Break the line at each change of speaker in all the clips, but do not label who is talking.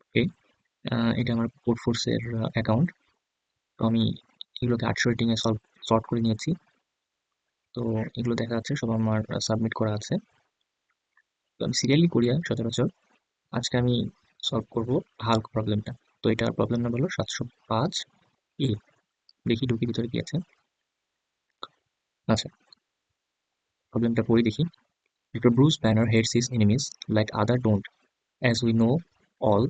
ওকে, এটা আমার কোড ফোর্সের অ্যাকাউন্ট। তো আমি এগুলোকে 800 রেটিং এ সর্ট করে নিয়েছি। তো এগুলো দেখা যাচ্ছে সব আমার সাবমিট করা আছে। তো আমি সিরিয়ালি করি সচরাচর। আজকে আমি সলভ করব হাল্ক প্রবলেমটা। তো এটার প্রবলেম নাম্বার হলো 705 এ। দেখি ঢুকি ভিতরে কি আছে। আচ্ছা, প্রবলেমটা পড়ি দেখি। Dr. Bruce Banner hates his enemies like other don't. As we know all,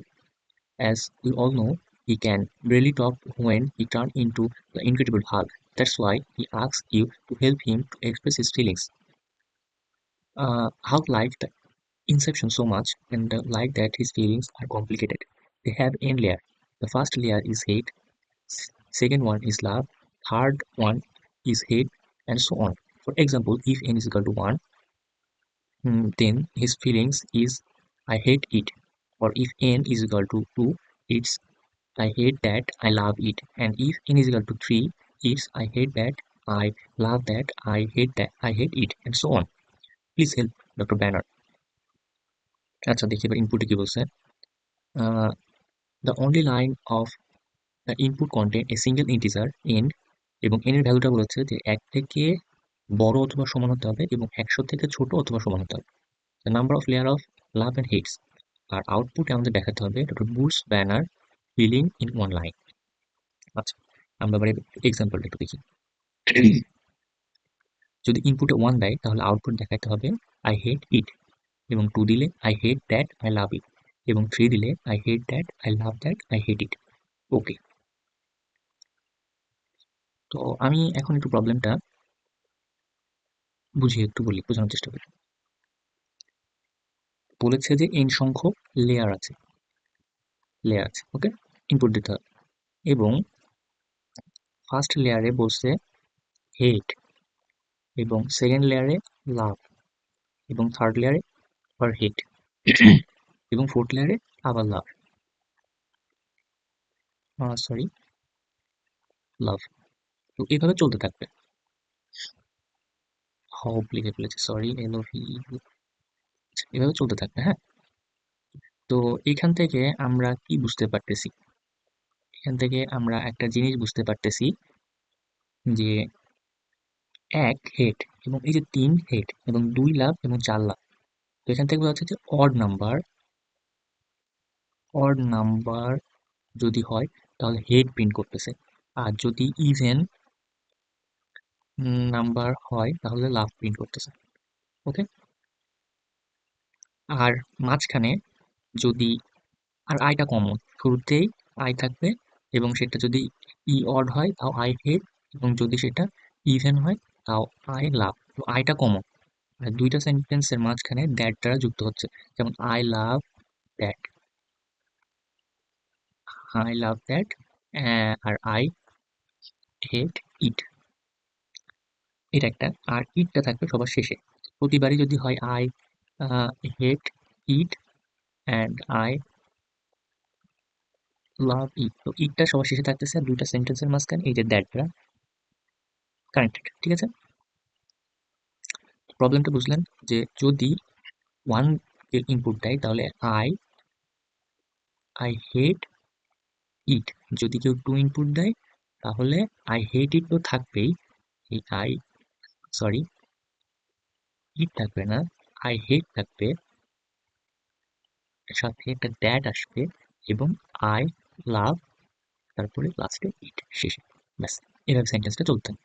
as we all know, he can barely talk when he turned into the Incredible Hulk. That's why he asks you to help him to express his feelings. Hulk likes the Inception so much and like that his feelings are complicated. They have n layer. The first layer is hate, second one is love, third one is hate, and so on. For example, if n is equal to 1, then his feelings is I hate it. Or if n is equal to 2, it's I hate that, I love it. And if n is equal to 3, it's I hate that, I love that, that, I hate it, and so on. Please help Dr. Banner. আচ্ছা দেখি এবার ইনপুটে কি বলছে। The only line of the input contain a single integer n এবং n এর ভ্যালুটা বলেছে যে 1 থেকে বড় অথবা সমান হতে হবে এবং 100 থেকে ছোট অথবা সমান হতে হবে। The number of layer of love and hates. আর আউটপুটে আমাদের দেখাতে হবে doctor bush banner filling in one line. আচ্ছা, আমরা এবারে এক্সাম্পলটা একটু দেখি। যদি ইনপুটে 1 দেয় তাহলে আউটপুট দেখাতে হবে আই হেট ইট, এবং 2 দিলে I hate that, I love it, এবং 3 দিলে I hate that, I love that, I hate it. Okay, তো আমি এখন একটু প্রবলেমটা বুঝিয়ে একটু বলি, বোঝানোর চেষ্টা করি। বলেছে যে n সংখ্যক লেয়ার আছে, ওকে, ইনপুট দিতে হবে, এবং ফার্স্ট লেয়ারে বলছে হেট, এবং সেকেন্ড লেয়ারে লাভ, এবং থার্ড লেয়ারে আবার হেট, এবং ফোর্থ লেয়ারে আবার লাভ, সরি লাভ। তো এভাবে চলতে থাকবে। হোপ লিখে ফেলেছি, সরি, এলওভি, এভাবে চলতে থাকবে। হ্যাঁ, তো এখান থেকে আমরা কি বুঝতে পারতেছি? এখান থেকে আমরা একটা জিনিস বুঝতে পারতেছি যে 1 হেট এবং এই যে 3 হেট এবং 2 লাভ এবং 4 লাভ। তো এখান থেকে বোঝা যাচ্ছে যে অড নাম্বার যদি হয় তাহলে হেট প্রিন্ট করতেছে, আর যদি ইভেন নাম্বার হয় তাহলে লাভ প্রিন্ট করতেছে। ওকে, আর মাঝখানে যদি আর আইটা কমন, শুরুতেই আই থাকবে, এবং সেটা যদি অড হয় তাও আই হেট, এবং যদি সেটা ইভেন হয় তাও আই লাভ। তো আইটা কমন, আর দুইটা সেন্টেন্সের মাঝখানে দ্যাট দ্বারা যুক্ত হচ্ছে, যেমন আই লাভ দ্যাট, আর আই হেট ইট, এটা একটা। আর ইটটা থাকবে সবার শেষে। প্রতিবারই যদি হয় I hate it and I love it, তো ইটটা সবার শেষে থাকতেছে, আর দুইটা সেন্টেন্সের মাঝখানে এই যে দ্যাটটা কানেক্টেড। ঠিক আছে, প্রবলেমটা বুঝলেন যে যদি 1 এর ইনপুট দেয় তাহলে আই হেট ইট, যদি কেউ 2 ইনপুট দেয় তাহলে আই হেট ইট তো থাকবেই, এই সরি ইট থাকবে না, আই হেট থাকবে, সাথে একটা দ্যাট আসবে, এবং আই লাভ, তারপরে লাস্টে ইট শেষে। ব্যাস, এভাবে সেন্টেন্সটা চলতেন।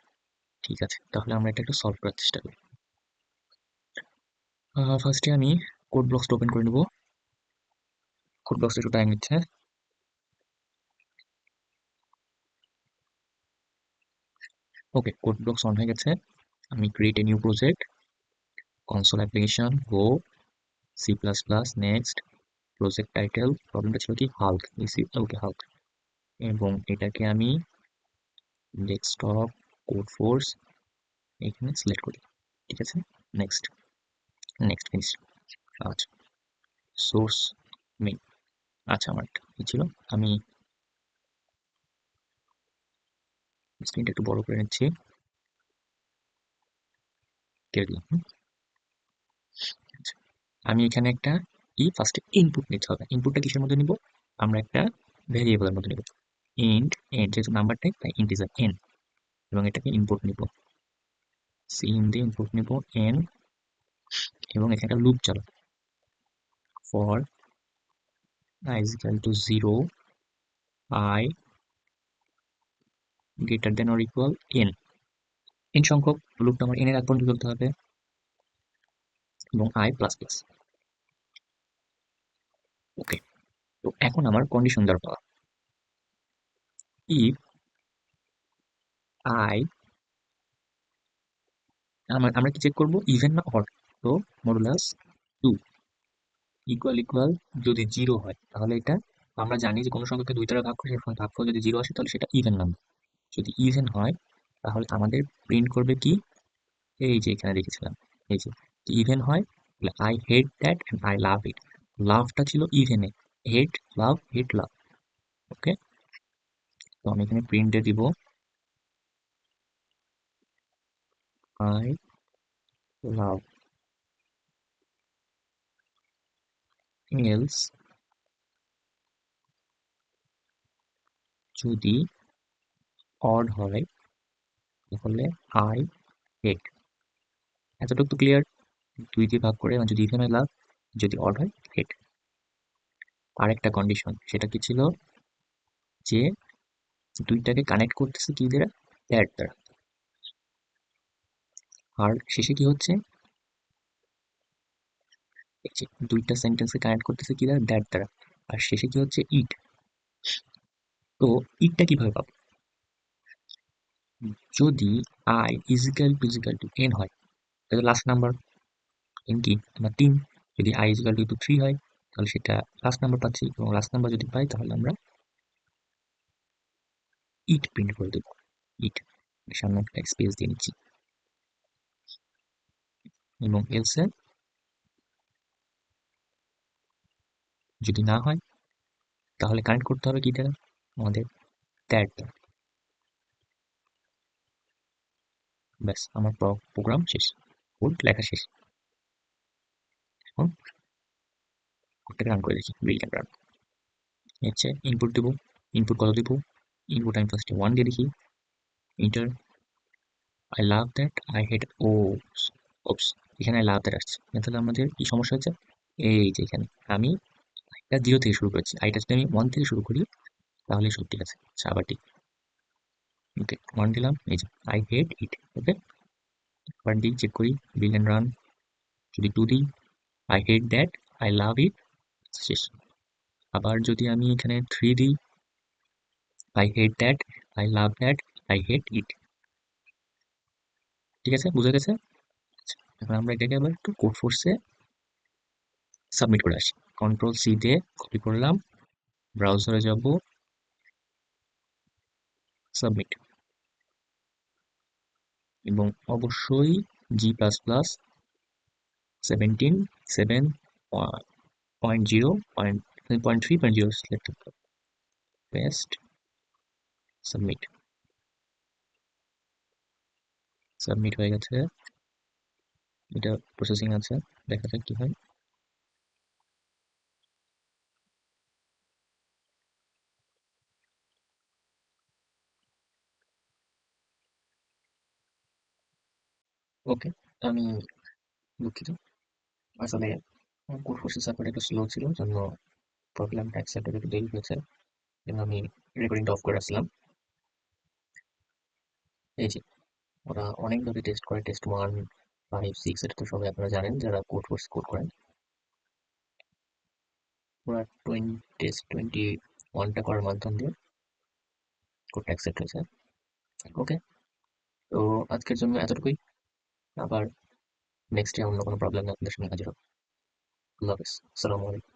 ঠিক আছে, তাহলে আমরা এটা একটু সলভ করার চেষ্টা করি। ফার্স্টে আমি কোড ব্লকসটা ওপেন করে নেব। কোড ব্লকসটা একটু টাইম নিচ্ছে। ওকে, কোড ব্লকস অন হয়ে গেছে। আমি create a new project, console application, go, C plus plus, next, project title, প্রবলেমটা ছিল কি হাল্ক, ওকে হাল্ক, এবং এটাকে আমি ডেস্কটপ কোড ফোর্স এখানে সিলেক্ট করি। ঠিক আছে, নেক্সট, ফিনিশ। আচ্ছা, সোর্স মেইন। আচ্ছা, আমার কি ছিল, আমি স্ক্রিনটা একটু বড় করে নিচ্ছি, কেটে দিলাম। আচ্ছা, আমি এখানে একটা ফার্স্টে ইনপুট নিতে হবে। ইনপুটটা কিসের মধ্যে নিব? আমরা একটা ভেরিয়েবলের মধ্যে নেব ইন্ট এন, যেহেতু নাম্বার টাইপ তাই ইন্টিজার এন, এবং এটাকে ইনপুট নিব সিন দিয়ে ইনপুট নিব এন, এবং এখানে একটা লুপ চালাবো for I is equal to 0, I greater than or equal n, n সংখ্যক লুপটা আমার n এর আগ পর্যন্ত চলতে হবে, এবং I প্লাস প্লাস। ওকে, তো এখন আমার কন্ডিশন দরকার, if I, আমরা কি চেক করবো ইভেন না অড, তো মডুলাস 2 ইকুয়াল ইকুয়াল যদি 0 হয় তাহলে এটা, আমরা জানি যে কোনো সংখ্যাকে 2 দ্বারা ভাগ করে সেটা ভাগফল যদি 0 আসে তাহলে সেটা ইভেন নাম্বার, যদি ইভেন হয় তাহলে আমাদের প্রিন্ট করবে কি, এই যে এখানে দেখেছিলাম, এই যে ইভেন হয় তাহলে I hate that and I love it, লাভটা ছিল ইভেনে, হেট লাভ, হেট লাভ। ওকে, তো আমি এখানে প্রিন্টে দিব আই লাভ, এলস যদি অড হয় তাহলে আই হেট। এতটুকু তো ক্লিয়ার, 2 দিয়ে ভাগ করে, এবং যদি ইভেন হয় লাভ, যদি অড হয় হেট। আরেকটা কন্ডিশন, সেটা কি ছিল, যে দুইটাকে কানেক্ট করতেছে কি দ্বারা, দ্যাট দ্বারা, আর শেষে কি হচ্ছে, এই যে দুইটা সেন্টেন্সকে কানেক্ট করতেছে কি দ্বারা, দ্যাট দ্বারা, আর শেষে কি হচ্ছে ইট। তো ইটটা কিভাবে পাবো, যদি I ইজিক্যাল টু n হয় তাহলে লাস্ট নাম্বার, n কি আমার 3, যদি I ইজিক্যাল টু 3 হয় তাহলে সেটা লাস্ট নাম্বার পাচ্ছি, এবং লাস্ট নাম্বার যদি পাই তাহলে আমরা ইট প্রিন্ট করে দেবো, ইট, সামনে একটা স্পেস দিয়ে নিচ্ছি, এবং এলসে যদি না হয় তাহলে কানেক্ট করতে হবে কি দ্বারা, আমাদের দ্যাট দ্বারা। ব্যাস, আমার প্রোগ্রাম শেষ, কোড লেখা শেষ। এখন কোডটাকে রান করে দেখি, বিল্ড অ্যান্ড রান। হচ্ছে ইনপুট দেবো, ইনপুট কত দেবো, ইনপুট আমি ফার্স্টে 1 দিয়ে দেখি, inter, I love that, I হেট, ওপস, এখানে আই লাভ দ্যাট আসছে, তাহলে আমাদের কি সমস্যা হচ্ছে, এই যে এখানে আমি আইটা 0 থেকে শুরু করেছি, আইটা যদি আমি 1 থেকে শুরু করি তাহলে সব ঠিক আছে। আচ্ছা, আবার ঠিক, ওকে 1 দিলাম, এই যে আই হেট ইট। ওকে, আবার দিই, চেক করি, বিল এন্ড রান, যদি 2 দিই, I hate that, I love it, শেষ। আবার যদি আমি এখানে 3 দিই, I hate that, I love that, I hate it. ঠিক আছে, বুঝা গেছে? আচ্ছা, এখন আমরা এটাকে আবার একটু কোড ফোর্সে সাবমিট করে আসি, কন্ট্রোল সি দিয়ে কপি করলাম, ব্রাউজারে যাব, সাবমিট, এবং অবশ্যই G++ 17 7.0 0.3.0 সিলেক্ট করতে হবে, পেস্ট, সাবমিট, সাবমিট হয়ে গেছে, এটা প্রসেসিং আছে, দেখা যাক কি হয়। ওকে, আমি দুঃখিত, আসলে কোড ফোর্সের সার্ভার একটু স্লো ছিল, জন্য প্রবলেমটা অ্যাকসেপ্ট একটু দেরি হয়েছে, এবং আমি রেকর্ডিংটা অফ করে আসলাম। এই যে ওরা অনেকভাবে টেস্ট করে, টেস্ট 1, 5, 6, এটা তো সবাই আপনারা জানেন যারা কোড ফোর্স কোড করেন। ওরা টেস্ট 21টা করার মাধ্যম দিয়ে কোডটা অ্যাকসেপ্ট হয়েছে। ওকে, তো আজকের জন্য এতটুকুই, আবার নেক্সট ডে অন্য কোনো প্রবলেম আপনাদের সামনে হাজির হবো। আল্লাহ হাফেজ, আসসালামু আলাইকুম।